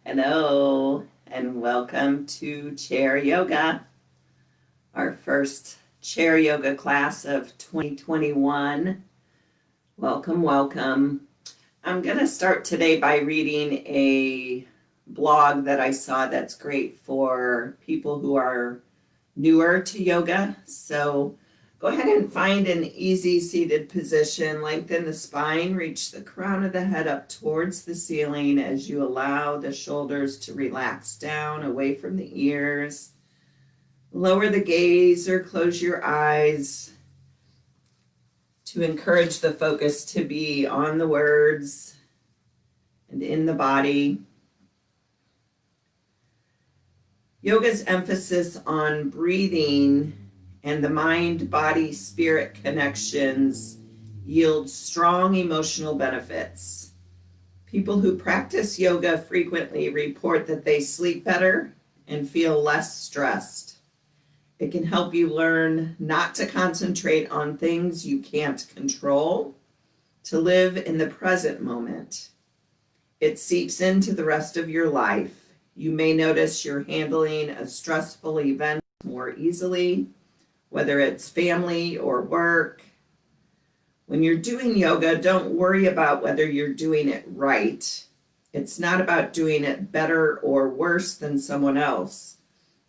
Hello, and welcome to Chair Yoga, our first Chair Yoga class of 2021. Welcome, welcome. I'm going to start today by reading a blog that I saw that's great for people who are newer to yoga. So go ahead and find an easy seated position, lengthen the spine, reach the crown of the head up towards the ceiling as you allow the shoulders to relax down away from the ears. Lower the gaze or close your eyes to encourage the focus to be on the words and in the body. Yoga's emphasis on breathing and the mind-body-spirit connections yields strong emotional benefits. People who practice yoga frequently report that they sleep better and feel less stressed. It can help you learn not to concentrate on things you can't control, to live in the present moment. It seeps into the rest of your life. You may notice you're handling a stressful event more easily, whether it's family or work. When you're doing yoga, don't worry about whether you're doing it right. It's not about doing it better or worse than someone else.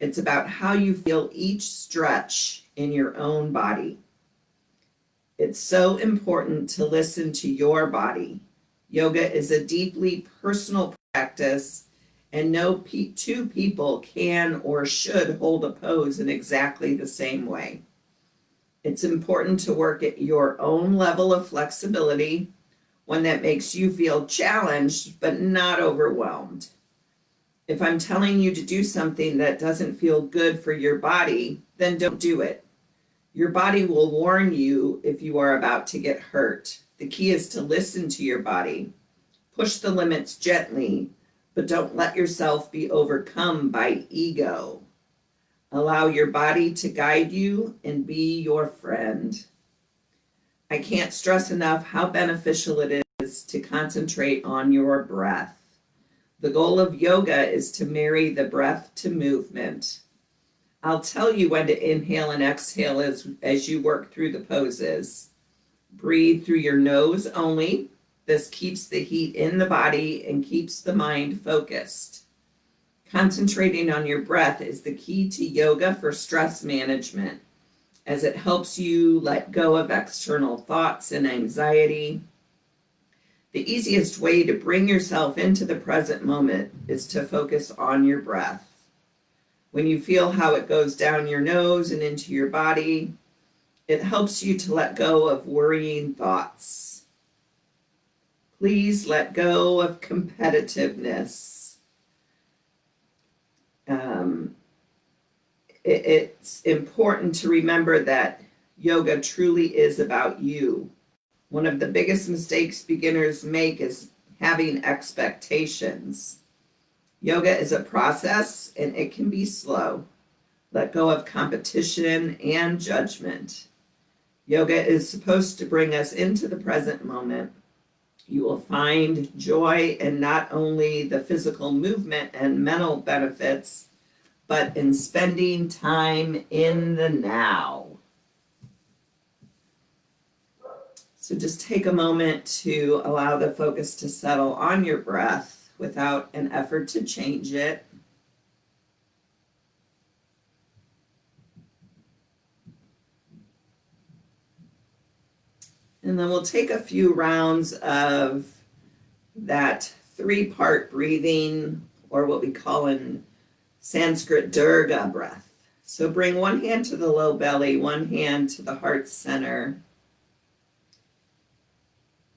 It's about how you feel each stretch in your own body. It's so important to listen to your body. Yoga is a deeply personal practice, and no two people can or should hold a pose in exactly the same way. It's important to work at your own level of flexibility, one that makes you feel challenged but not overwhelmed. If I'm telling you to do something that doesn't feel good for your body, then don't do it. Your body will warn you if you are about to get hurt. The key is to listen to your body. Push the limits gently, but don't let yourself be overcome by ego. Allow your body to guide you and be your friend. I can't stress enough how beneficial it is to concentrate on your breath. The goal of yoga is to marry the breath to movement. I'll tell you when to inhale and exhale as you work through the poses. Breathe through your nose only. This keeps the heat in the body and keeps the mind focused. Concentrating on your breath is the key to yoga for stress management, as it helps you let go of external thoughts and anxiety. The easiest way to bring yourself into the present moment is to focus on your breath. When you feel how it goes down your nose and into your body, it helps you to let go of worrying thoughts. Please let go of competitiveness. It's important to remember that yoga truly is about you. One of the biggest mistakes beginners make is having expectations. Yoga is a process and it can be slow. Let go of competition and judgment. Yoga is supposed to bring us into the present moment. You will find joy in not only the physical movement and mental benefits, but in spending time in the now. So just take a moment to allow the focus to settle on your breath without an effort to change it. And then we'll take a few rounds of that 3-part breathing, or what we call in Sanskrit Durga breath. So bring one hand to the low belly, one hand to the heart center.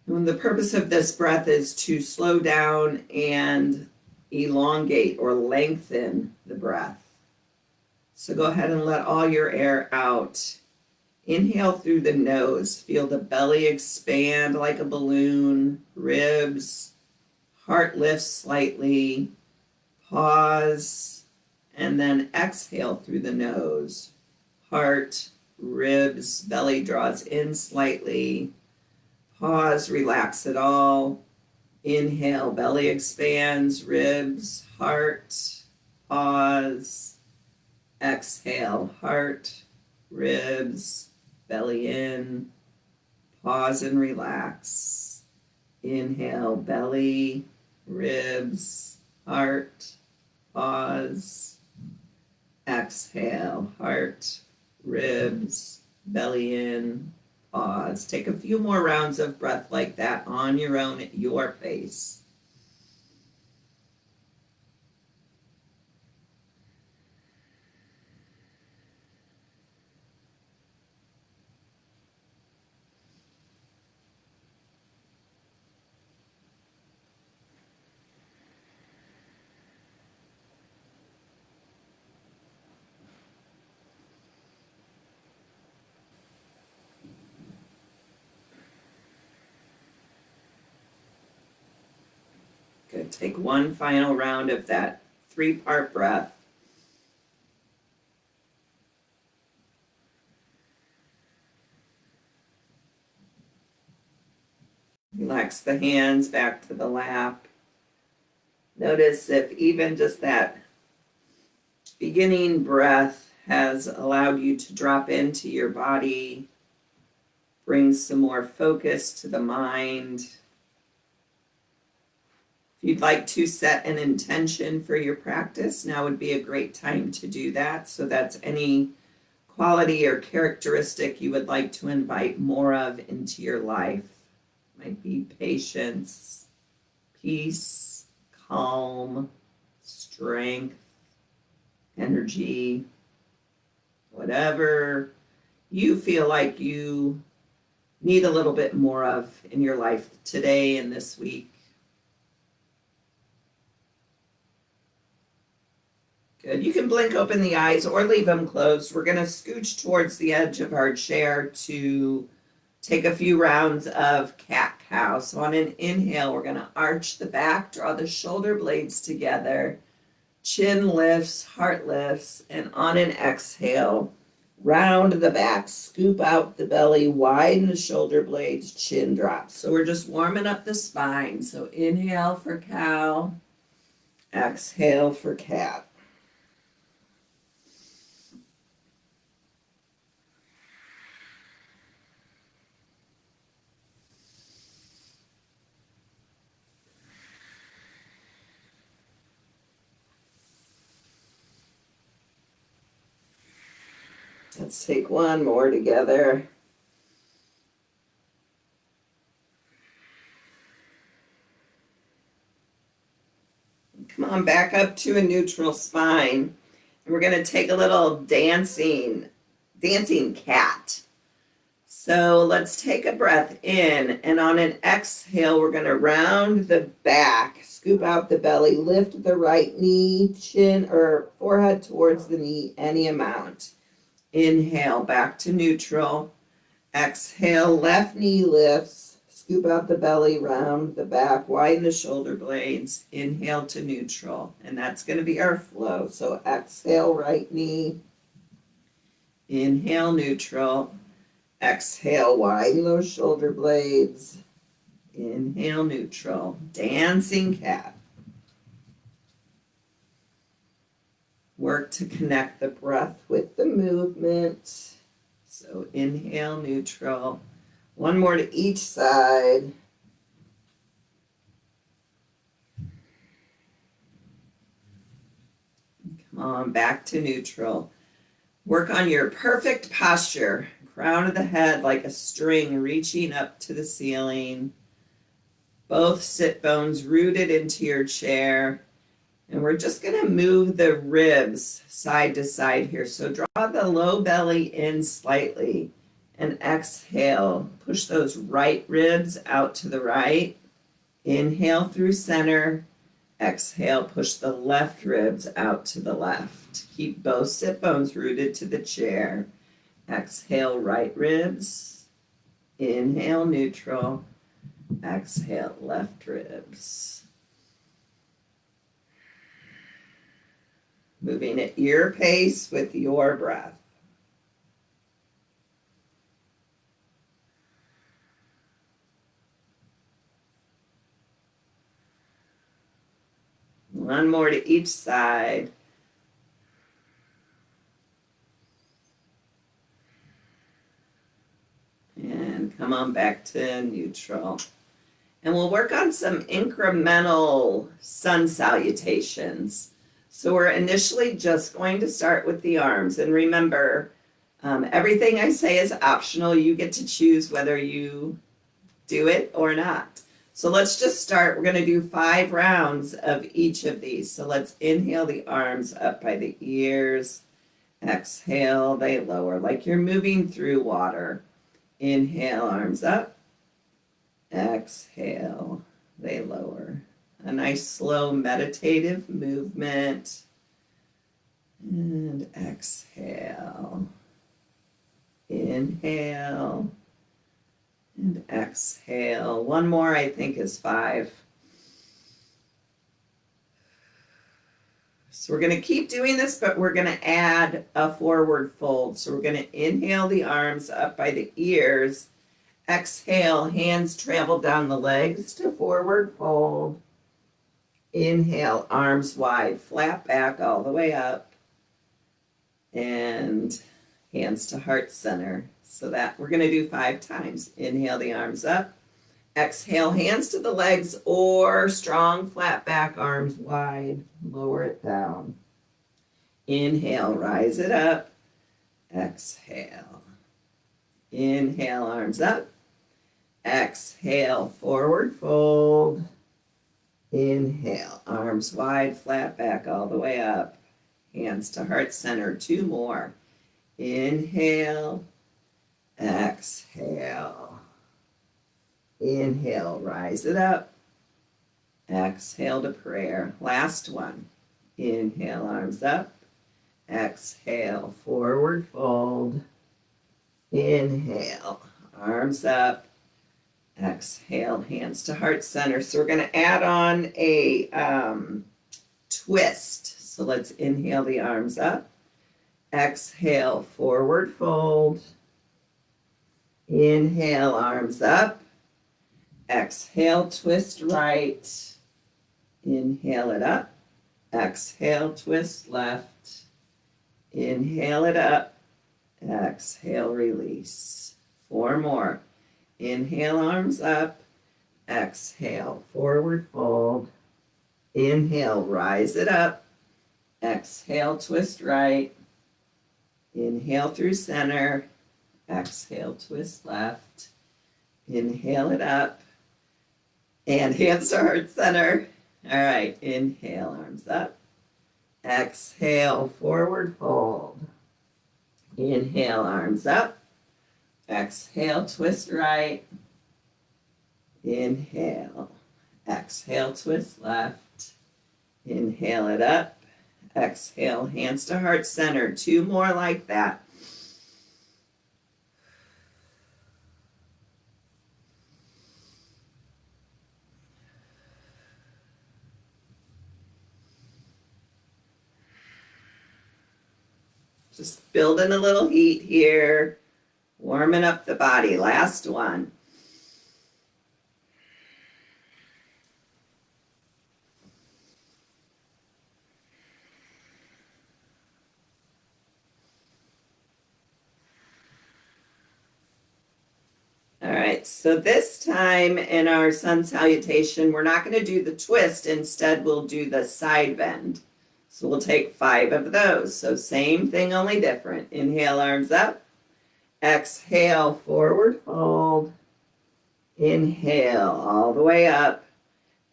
And the purpose of this breath is to slow down and elongate or lengthen the breath. So go ahead and let all your air out. Inhale through the nose. Feel the belly expand like a balloon, ribs, heart lifts slightly. Pause, and then exhale through the nose. Heart, ribs, belly draws in slightly. Pause, relax it all. Inhale, belly expands, ribs, heart, pause. Exhale, heart, ribs, belly in, pause and relax. Inhale, belly, ribs, heart, pause. Exhale, heart, ribs, belly in, pause. Take a few more rounds of breath like that on your own at your pace. Good. Take one final round of that 3-part breath. Relax the hands back to the lap. Notice if even just that beginning breath has allowed you to drop into your body, bring some more focus to the mind. If you'd like to set an intention for your practice, now would be a great time to do that. So that's any quality or characteristic you would like to invite more of into your life. Might be patience, peace, calm, strength, energy, whatever you feel like you need a little bit more of in your life today and this week. Good. You can blink open the eyes or leave them closed. We're going to scooch towards the edge of our chair to take a few rounds of cat-cow. So on an inhale, we're going to arch the back, draw the shoulder blades together, chin lifts, heart lifts, and on an exhale, round the back, scoop out the belly, widen the shoulder blades, chin drops. So we're just warming up the spine. So inhale for cow, exhale for cat. Let's take one more together. Come on, back up to a neutral spine. And we're going to take a little dancing cat. So let's take a breath in, and on an exhale, we're going to round the back, scoop out the belly, lift the right knee, chin or forehead towards the knee, any amount. Inhale, back to neutral. Exhale, left knee lifts, scoop out the belly, round the back, widen the shoulder blades. Inhale to neutral, and that's going to be our flow. So exhale, right knee. Inhale, neutral. Exhale, widen those shoulder blades. Inhale, neutral. Dancing cat. Work to connect the breath with the movement. So inhale, neutral. One more to each side. Come on, back to neutral. Work on your perfect posture. Crown of the head like a string reaching up to the ceiling. Both sit bones rooted into your chair. And we're just going to move the ribs side to side here. So draw the low belly in slightly and exhale. Push those right ribs out to the right. Inhale through center. Exhale, push the left ribs out to the left. Keep both sit bones rooted to the chair. Exhale, right ribs. Inhale, neutral. Exhale, left ribs. Moving at your pace with your breath. One more to each side. And come on back to neutral. And we'll work on some incremental sun salutations. So we're initially just going to start with the arms. And remember, everything I say is optional. You get to choose whether you do it or not. So let's just start. We're going to do 5 rounds of each of these. So let's inhale the arms up by the ears. Exhale, they lower like you're moving through water. Inhale, arms up. Exhale, they lower. A nice slow meditative movement. And exhale. Inhale. And exhale. One more, I think, is 5. So we're going to keep doing this, but we're going to add a forward fold. So we're going to inhale the arms up by the ears. Exhale, hands travel down the legs to forward fold. Inhale, arms wide, flat back all the way up. And hands to heart center. So that we're going to do 5 times. Inhale the arms up. Exhale, hands to the legs or strong flat back, arms wide. Lower it down. Inhale, rise it up. Exhale. Inhale, arms up. Exhale, forward fold. Inhale, arms wide, flat back all the way up. Hands to heart center. 2 more. Inhale. Exhale. Inhale, rise it up. Exhale to prayer. Last one. Inhale, arms up. Exhale, forward fold. Inhale, arms up. Exhale, hands to heart center. So we're going to add on a twist. So let's inhale the arms up. Exhale, forward fold. Inhale, arms up. Exhale, twist right. Inhale it up. Exhale, twist left. Inhale it up. Exhale, release. 4 more. Inhale, arms up. Exhale, forward fold. Inhale, rise it up. Exhale, twist right. Inhale through center. Exhale, twist left. Inhale it up. And hands to heart center. All right, inhale, arms up. Exhale, forward fold. Inhale, arms up. Exhale, twist right. Inhale. Exhale, twist left. Inhale it up. Exhale, hands to heart center. 2 more like that. Just building a little heat here, warming up the body. Last one. All right, so this time in our sun salutation, we're not going to do the twist. Instead, we'll do the side bend. So we'll take 5 of those. So same thing, only different. Inhale, arms up. Exhale, forward fold. Inhale, all the way up.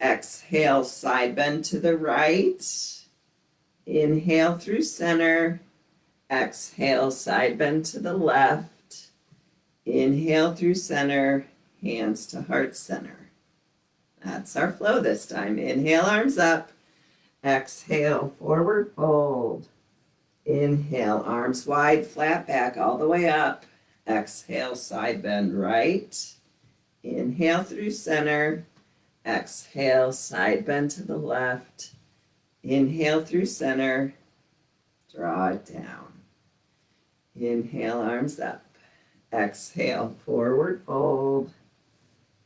Exhale, side bend to the right. Inhale through center. Exhale, side bend to the left. Inhale through center. Hands to heart center. That's our flow this time. Inhale, arms up. Exhale, forward fold. Inhale, arms wide, flat back all the way up. Exhale, side bend right. Inhale through center. Exhale, side bend to the left. Inhale through center. Draw it down. Inhale, arms up. Exhale, forward fold.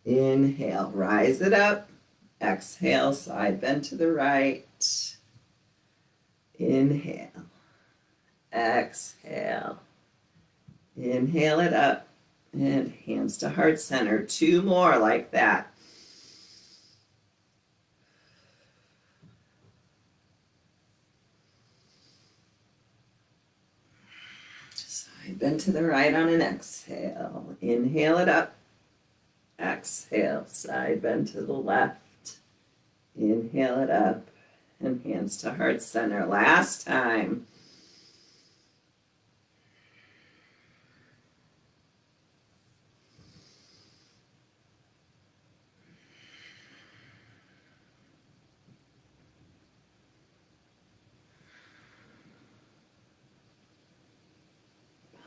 Inhale, rise it up. Exhale, side bend to the right. left. Inhale. Exhale. Inhale it up. And hands to heart center. 2 more like that. Side bend to the right on an exhale. Inhale it up. Exhale. Side bend to the left. Inhale it up. And hands to heart center. Last time.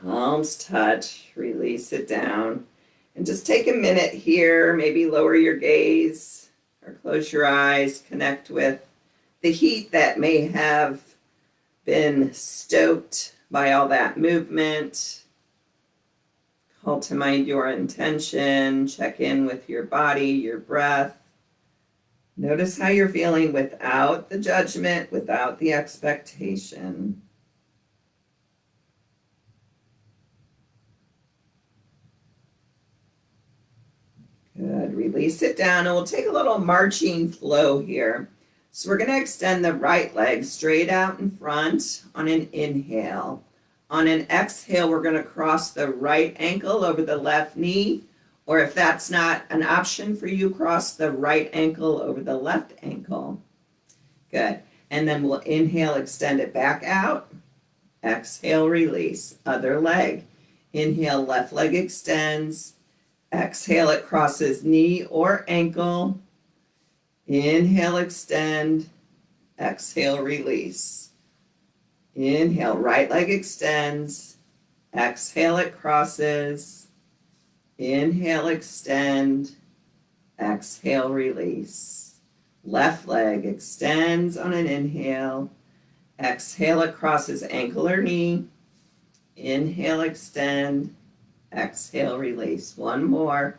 Palms touch, release it down. And just take a minute here, maybe lower your gaze or close your eyes, connect with the heat that may have been stoked by all that movement. Call to mind your intention, check in with your body, your breath. Notice how you're feeling without the judgment, without the expectation. Good. Release it down, and we'll take a little marching flow here. So we're going to extend the right leg straight out in front on an inhale. On an exhale, we're going to cross the right ankle over the left knee, or if that's not an option for you, cross the right ankle over the left ankle. Good. And then we'll inhale, extend it back out. Exhale, release. Other leg. Inhale, left leg extends. Exhale, it crosses knee or ankle. Inhale, extend. Exhale, release. Inhale, right leg extends. Exhale, it crosses. Inhale, extend. Exhale, release. Left leg extends on an inhale. Exhale, it crosses ankle or knee. Inhale, extend. Exhale, release. 1 more.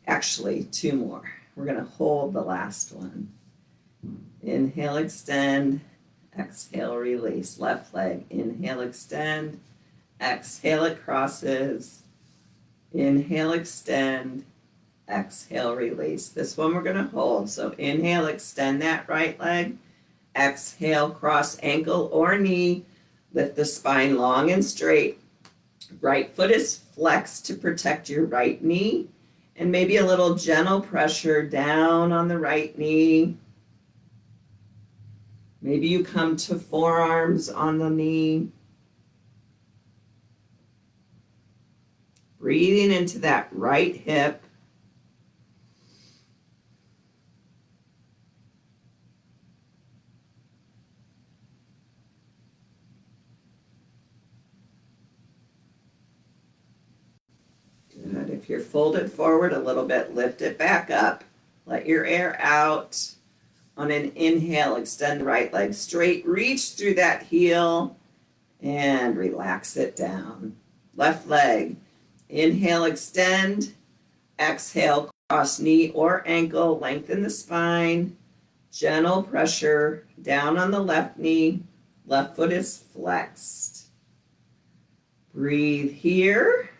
Actually, 2 more. We're going to hold the last one. Inhale, extend. Exhale, release. Left leg. Inhale, extend. Exhale, it crosses. Inhale, extend. Exhale, release. This one we're going to hold. So inhale, extend that right leg. Exhale, cross ankle or knee. Lift the spine long and straight. Right foot is flexed to protect your right knee. And maybe a little gentle pressure down on the right knee. Maybe you come to forearms on the knee. Breathing into that right hip. Good. If you're folded forward a little bit, lift it back up. Let your air out. On an inhale, extend the right leg straight. Reach through that heel and relax it down. Left leg. Inhale, extend. Exhale, cross knee or ankle. Lengthen the spine. Gentle pressure down on the left knee. Left foot is flexed. Breathe here.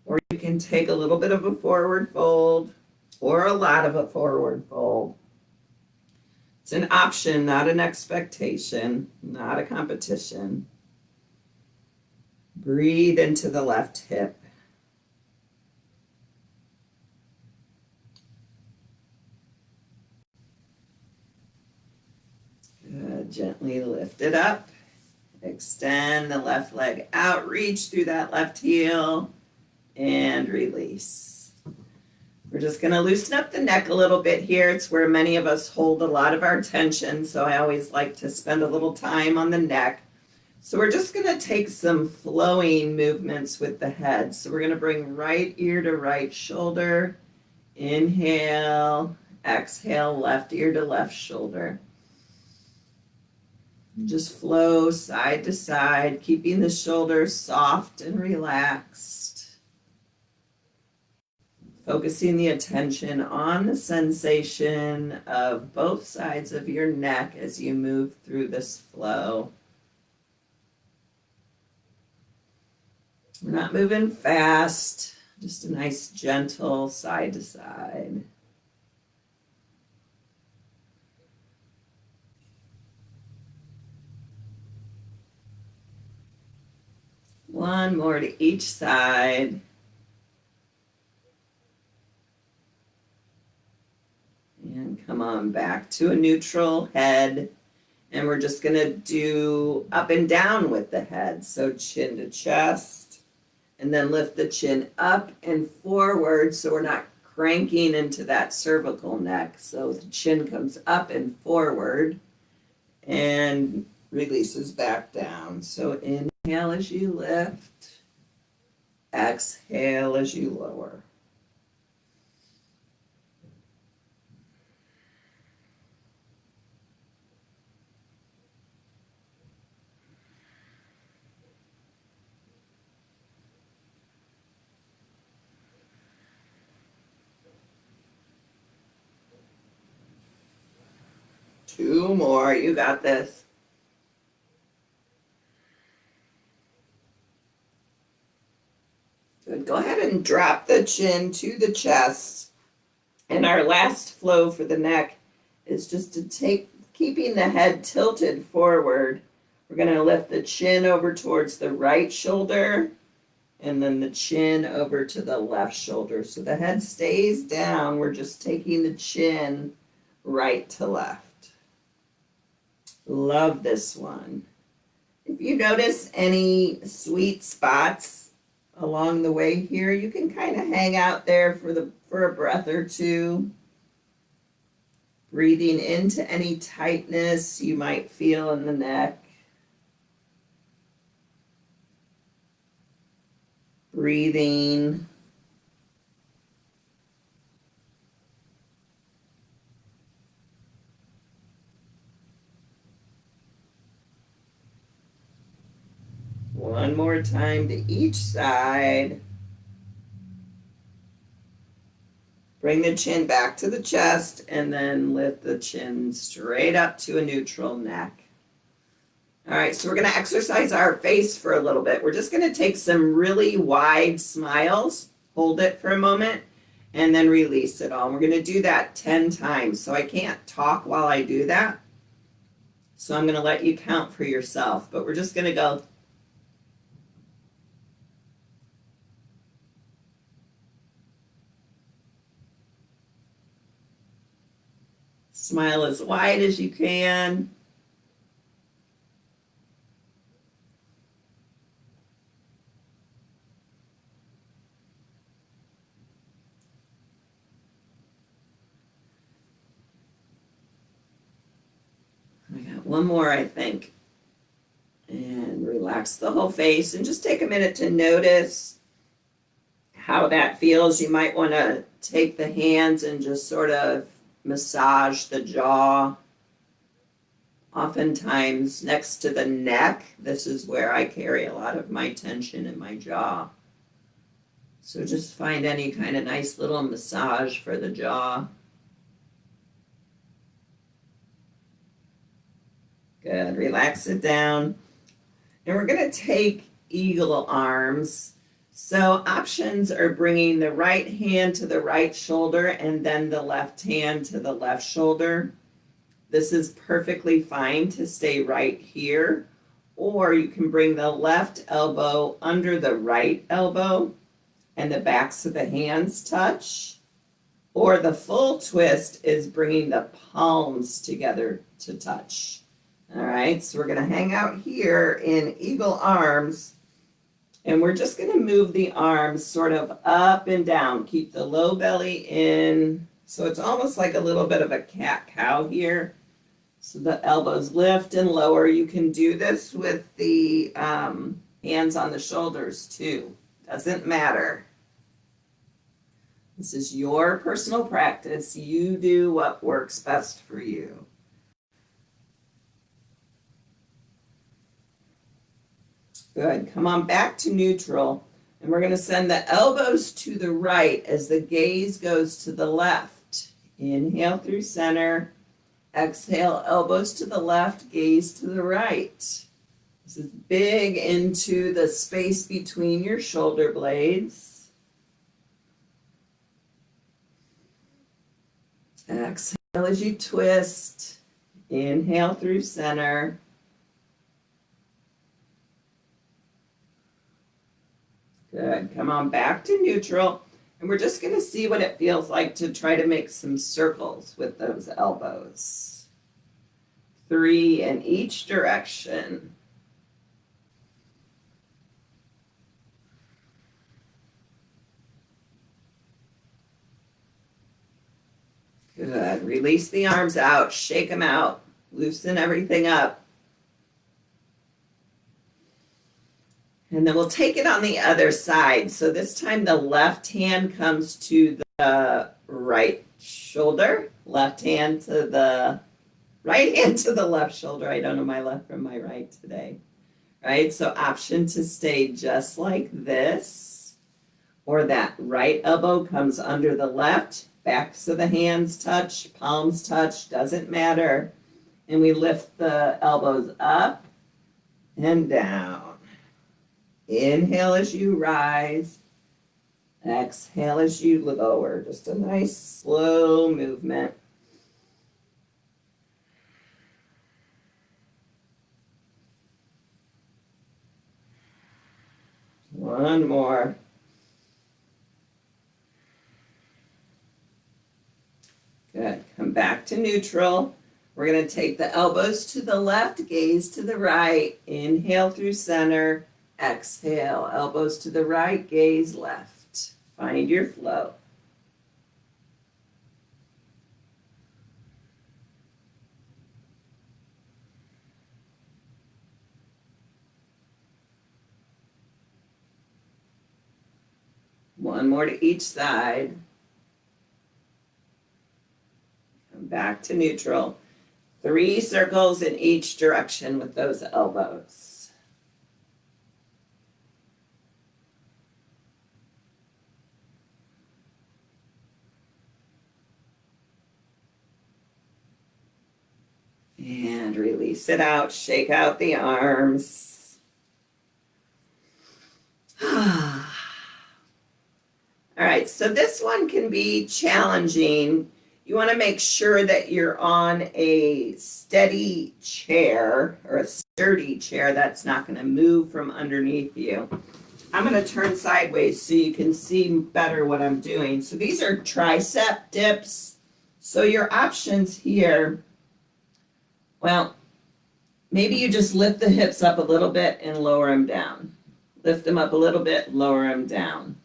Or you can take a little bit of a forward fold or a lot of a forward fold. It's an option, not an expectation, not a competition. Breathe into the left hip. Good. Gently lift it up. Extend the left leg out. Reach through that left heel and release. We're just going to loosen up the neck a little bit here. It's where many of us hold a lot of our tension, so I always like to spend a little time on the neck. So we're just going to take some flowing movements with the head. So we're going to bring right ear to right shoulder. Inhale, exhale, left ear to left shoulder. Just flow side to side, keeping the shoulders soft and relaxed. Focusing the attention on the sensation of both sides of your neck as you move through this flow. We're not moving fast, just a nice gentle side to side. One more to each side. And come on back to a neutral head. And we're just going to do up and down with the head. So chin to chest. And then lift the chin up and forward so we're not cranking into that cervical neck. So the chin comes up and forward and releases back down. So inhale as you lift. Exhale as you lower. Two more. You got this. Good. Go ahead and drop the chin to the chest. And our last flow for the neck is just to keeping the head tilted forward. We're going to lift the chin over towards the right shoulder and then the chin over to the left shoulder. So the head stays down. We're just taking the chin right to left. Love this one. If you notice any sweet spots along the way here, you can kind of hang out there for a breath or two. Breathing into any tightness you might feel in the neck. Breathing. One more time to each side. Bring the chin back to the chest and then lift the chin straight up to a neutral neck. All right, so we're going to exercise our face for a little bit. We're just going to take some really wide smiles, hold it for a moment, and then release it all. We're going to do that 10 times. So I can't talk while I do that. So I'm going to let you count for yourself, but we're just going to go. Smile as wide as you can. I got one more, I think. And relax the whole face and just take a minute to notice how that feels. You might want to take the hands and just sort of massage the jaw. Oftentimes next to the neck, this is where I carry a lot of my tension in my jaw. So just find any kind of nice little massage for the jaw. Good, relax it down. And we're going to take eagle arms. So options are bringing the right hand to the right shoulder and then the left hand to the left shoulder. This is perfectly fine to stay right here. Or you can bring the left elbow under the right elbow and the backs of the hands touch. Or the full twist is bringing the palms together to touch. All right, so we're going to hang out here in eagle arms. And we're just going to move the arms sort of up and down. Keep the low belly in. So it's almost like a little bit of a cat-cow here. So the elbows lift and lower. You can do this with the hands on the shoulders too. Doesn't matter. This is your personal practice. You do what works best for you. Good. Come on back to neutral. And we're going to send the elbows to the right as the gaze goes to the left. Inhale through center. Exhale, elbows to the left, gaze to the right. This is big into the space between your shoulder blades. Exhale as you twist. Inhale through center. Good. Come on back to neutral. And we're just going to see what it feels like to try to make some circles with those elbows. 3 in each direction. Good. Release the arms out. Shake them out. Loosen everything up. And then we'll take it on the other side. So this time the left hand comes to the right shoulder. Left hand to the right hand to the left shoulder. I don't know my left from my right today. Right? So option to stay just like this. Or that right elbow comes under the left. Backs of the hands touch. Palms touch. Doesn't matter. And we lift the elbows up and down. Inhale as you rise. Exhale as you lower. Just a nice slow movement. One more. Good. Come back to neutral. We're going to take the elbows to the left, gaze to the right. Inhale through center. Exhale, elbows to the right, gaze left. Find your flow. One more to each side. Come back to neutral. 3 circles in each direction with those elbows. And release it out, shake out the arms. All right, so this one can be challenging. You want to make sure that you're on a steady chair or a sturdy chair that's not going to move from underneath you. I'm going to turn sideways so you can see better what I'm doing. So these are tricep dips. So your options here, well, maybe you just lift the hips up a little bit and lower them down. Lift them up a little bit, lower them down.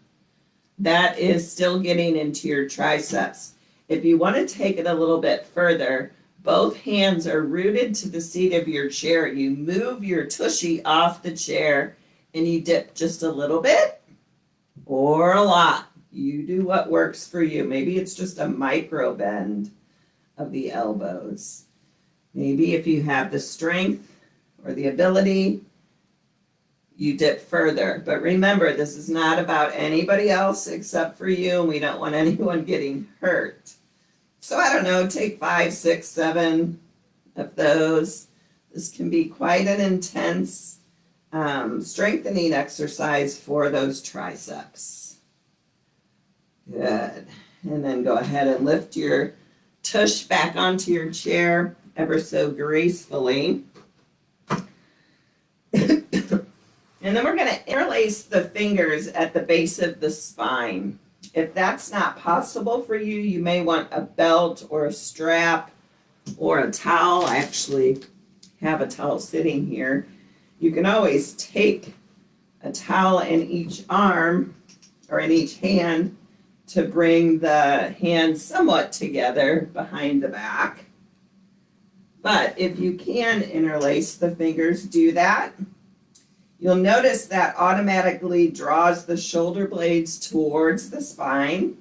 That is still getting into your triceps. If you want to take it a little bit further, both hands are rooted to the seat of your chair. You move your tushy off the chair and you dip just a little bit or a lot. You do what works for you. Maybe it's just a micro bend of the elbows. Maybe if you have the strength or the ability, you dip further. But remember, this is not about anybody else except for you, and we don't want anyone getting hurt. So I don't know, take 5, 6, 7 of those. This can be quite an intense strengthening exercise for those triceps. Good. And then go ahead and lift your tush back onto your chair ever so gracefully. And then we're going to interlace the fingers at the base of the spine. If that's not possible for you, you may want a belt or a strap or a towel. I actually have a towel sitting here. You can always take a towel in each arm or in each hand to bring the hands somewhat together behind the back. But if you can interlace the fingers, do that. You'll notice that automatically draws the shoulder blades towards the spine.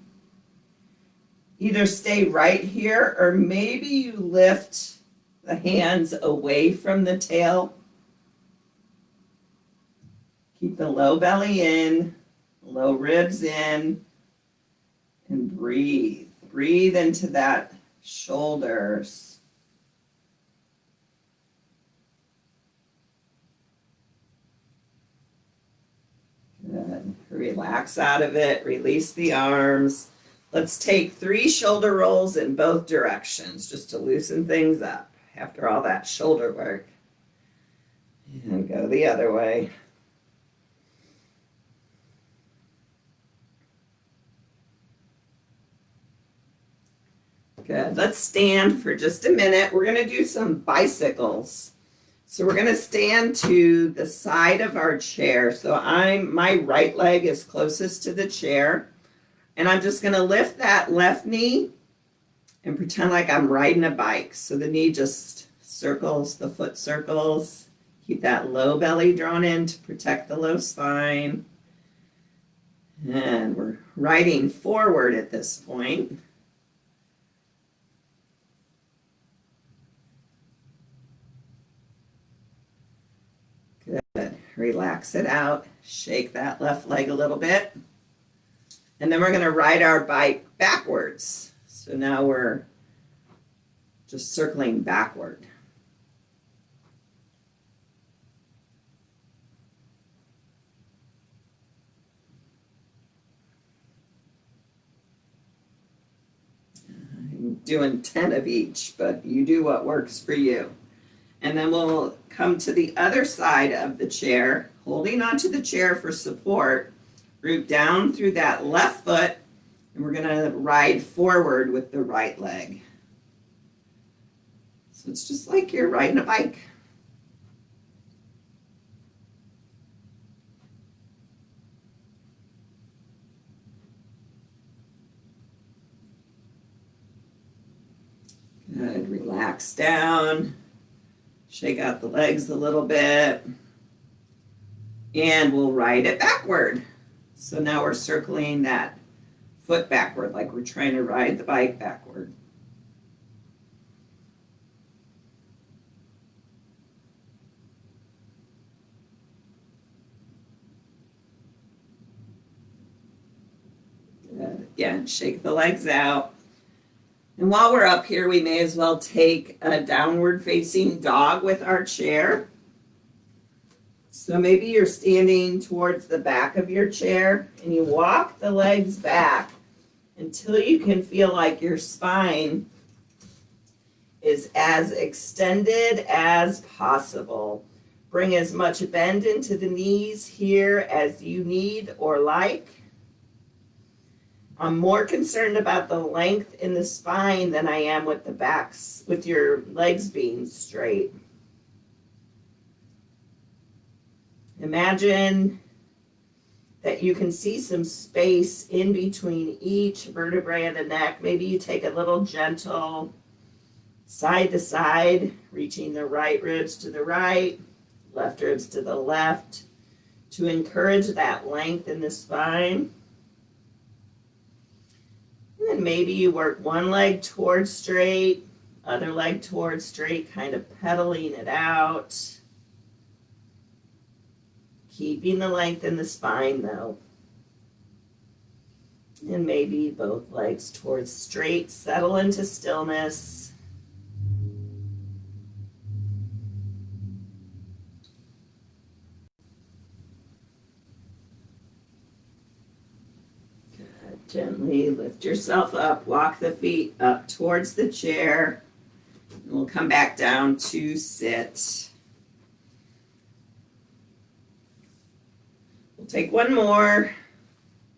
Either stay right here or maybe you lift the hands away from the tail. Keep the low belly in. Low ribs in and breathe. Breathe into that shoulders. Good. Relax out of it. Release the arms. Let's take 3 shoulder rolls in both directions just to loosen things up after all that shoulder work. And go the other way. Good. Let's stand for just a minute. We're going to do some bicycles. So we're going to stand to the side of our chair. So my right leg is closest to the chair. And I'm just going to lift that left knee and pretend like I'm riding a bike. So the knee just circles, the foot circles. Keep that low belly drawn in to protect the low spine. And we're riding forward at this point. Good. Relax it out. Shake that left leg a little bit. And then we're going to ride our bike backwards. So now we're just circling backward. I'm doing 10 of each, but you do what works for you. And then we'll come to the other side of the chair, holding onto the chair for support. Root down through that left foot, and we're going to ride forward with the right leg. So it's just like you're riding a bike. Good. Relax down. Shake out the legs a little bit. And we'll ride it backward. So now we're circling that foot backward, like we're trying to ride the bike backward. Good. Again, shake the legs out. And while we're up here, we may as well take a downward facing dog with our chair. So maybe you're standing towards the back of your chair and you walk the legs back until you can feel like your spine is as extended as possible. Bring as much bend into the knees here as you need or like. I'm more concerned about the length in the spine than I am with the backs, with your legs being straight. Imagine that you can see some space in between each vertebrae of the neck. Maybe you take a little gentle side to side, reaching the right ribs to the right, left ribs to the left, to encourage that length in the spine. And then maybe you work one leg towards straight, other leg towards straight, kind of pedaling it out. Keeping the length in the spine though. And maybe both legs towards straight, settle into stillness. Good. Gently lift yourself up, walk the feet up towards the chair. And we'll come back down to sit. We'll take one more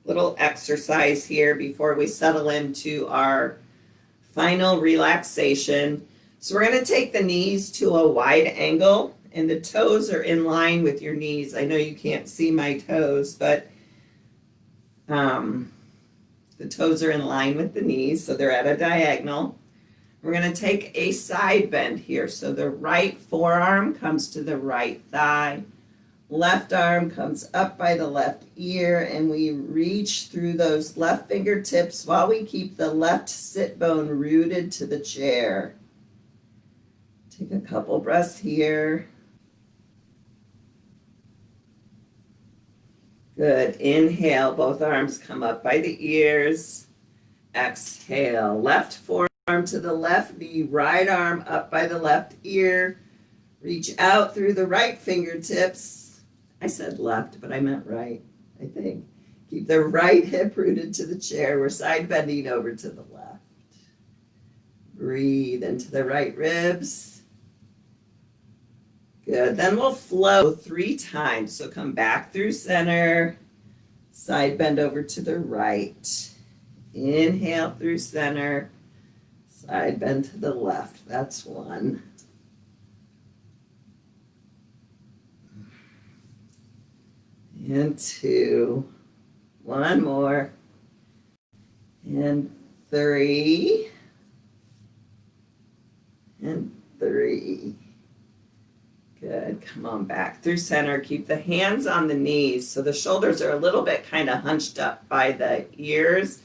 little exercise here before we settle into our final relaxation. So we're going to take the knees to a wide angle and the toes are in line with your knees. I know you can't see my toes, but the toes are in line with the knees, so they're at a diagonal. We're going to take a side bend here. So the right forearm comes to the right thigh. Left arm comes up by the left ear, and we reach through those left fingertips while we keep the left sit bone rooted to the chair. Take a couple breaths here. Good. Inhale, both arms come up by the ears. Exhale, left forearm to the left knee, right arm up by the left ear. Reach out through the right fingertips. I said left, but I meant right, I think. Keep the right hip rooted to the chair. We're side bending over to the left. Breathe into the right ribs. Good. Then we'll flow 3 times. So come back through center. Side bend over to the right. Inhale through center. Side bend to the left. That's 1. And 2. 1 more. And 3. And 3. Good. Come on back through center. Keep the hands on the knees. So the shoulders are a little bit kind of hunched up by the ears.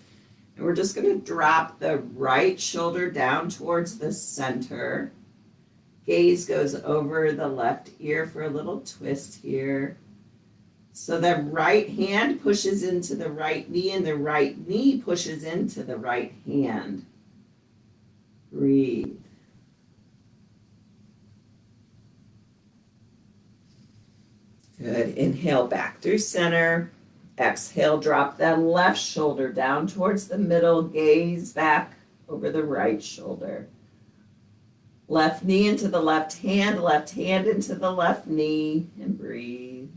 And we're just going to drop the right shoulder down towards the center. Gaze goes over the left ear for a little twist here. So the right hand pushes into the right knee and the right knee pushes into the right hand. Breathe. Good. Inhale back through center. Exhale, drop that left shoulder down towards the middle. Gaze back over the right shoulder. Left knee into the left hand into the left knee, and breathe.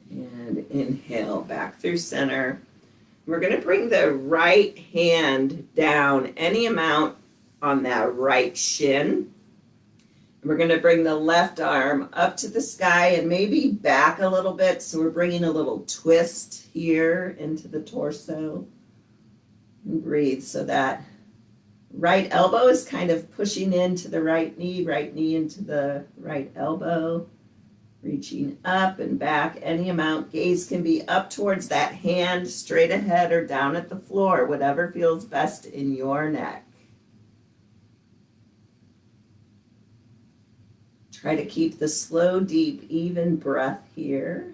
And inhale back through center. We're going to bring the right hand down any amount on that right shin. And we're going to bring the left arm up to the sky and maybe back a little bit. So we're bringing a little twist here into the torso. And breathe. So that right elbow is kind of pushing into the right knee into the right elbow. Reaching up and back any amount. Gaze can be up towards that hand, straight ahead, or down at the floor, whatever feels best in your neck. Try to keep the slow, deep, even breath here.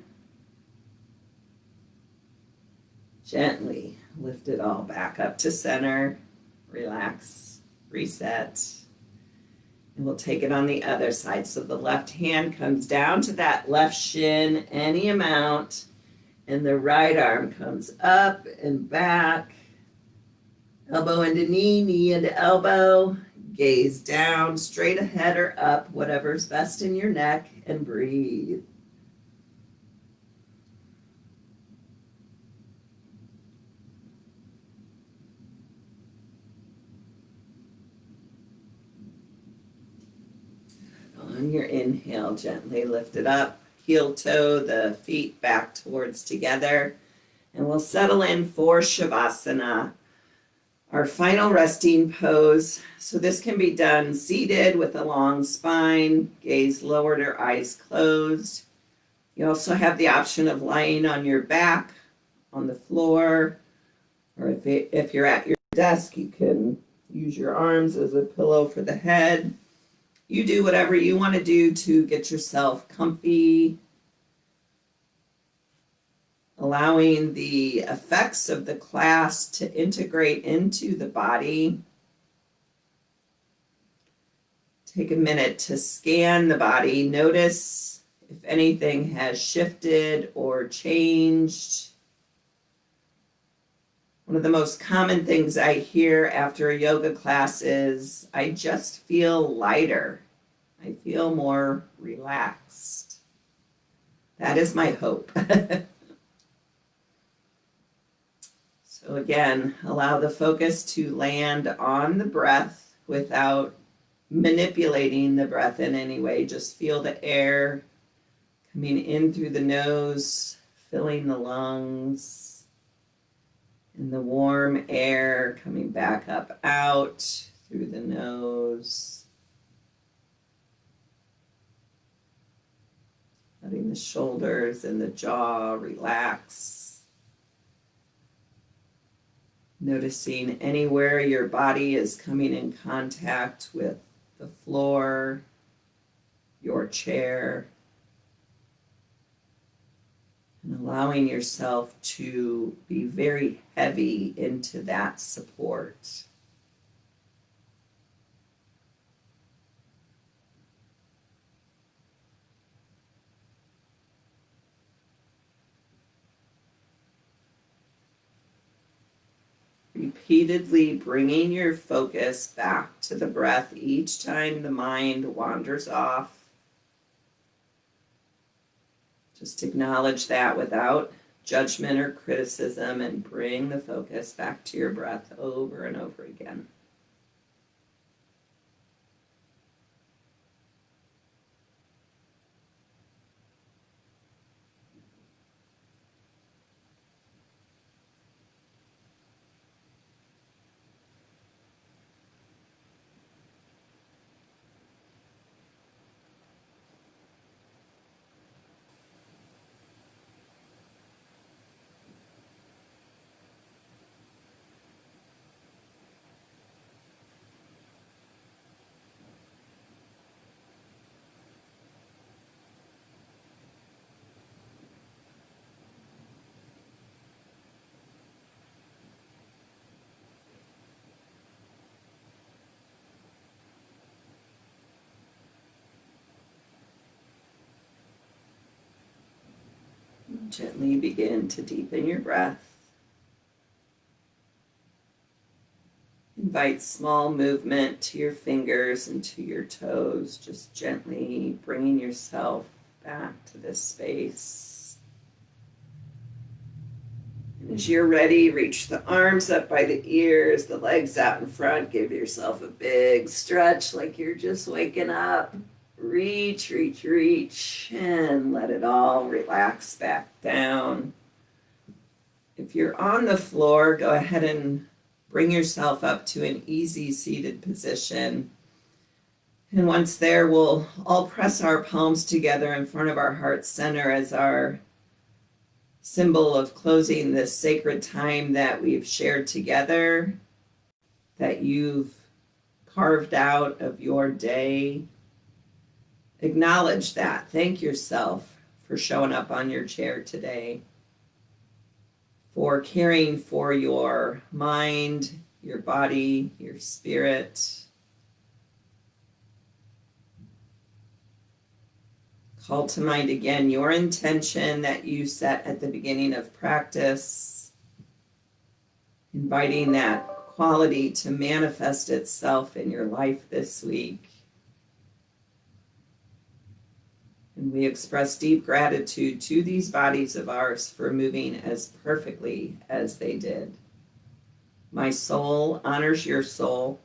Gently lift it all back up to center. Relax, reset. And we'll take it on the other side. So the left hand comes down to that left shin, any amount, and the right arm comes up and back. Elbow into knee, knee into elbow. Gaze down, straight ahead or up, whatever's best in your neck, and breathe. On your inhale, gently lift it up, heel toe, the feet back towards together, and we'll settle in for Shavasana, our final resting pose. So this can be done seated with a long spine, gaze lowered or eyes closed. You also have the option of lying on your back on the floor, or if you're at your desk, you can use your arms as a pillow for the head. You do whatever you want to do to get yourself comfy, allowing the effects of the class to integrate into the body. Take a minute to scan the body. Notice if anything has shifted or changed. One of the most common things I hear after a yoga class is, I just feel lighter. I feel more relaxed. That is my hope. So again, allow the focus to land on the breath without manipulating the breath in any way. Just feel the air coming in through the nose, filling the lungs, and the warm air coming back up out through the nose. Letting the shoulders and the jaw relax. Noticing anywhere your body is coming in contact with the floor, your chair, and allowing yourself to be very heavy into that support. Repeatedly bringing your focus back to the breath each time the mind wanders off. Just acknowledge that without judgment or criticism and bring the focus back to your breath over and over again. Gently begin to deepen your breath. Invite small movement to your fingers and to your toes, just gently bringing yourself back to this space. And as you're ready, reach the arms up by the ears, the legs out in front. Give yourself a big stretch like you're just waking up. Reach, reach, reach, and let it all relax back down. If you're on the floor, go ahead and bring yourself up to an easy seated position. And once there, we'll all press our palms together in front of our heart center as our symbol of closing this sacred time that we've shared together, that you've carved out of your day. Acknowledge that. Thank yourself for showing up on your chair today, for caring for your mind, your body, your spirit. Call to mind again your intention that you set at the beginning of practice, inviting that quality to manifest itself in your life this week. And we express deep gratitude to these bodies of ours for moving as perfectly as they did. My soul honors your soul.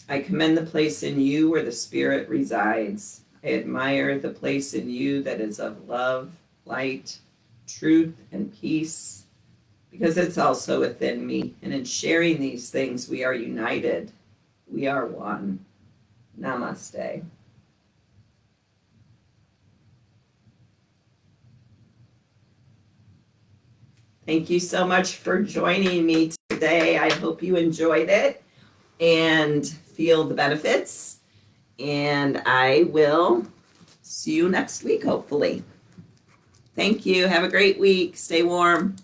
I commend the place in you where the Spirit resides. I admire the place in you that is of love, light, truth, and peace, because it's also within me. And in sharing these things, we are united. We are one. Namaste. Thank you so much for joining me today. I hope you enjoyed it and feel the benefits. And I will see you next week, hopefully. Thank you. Have a great week. Stay warm.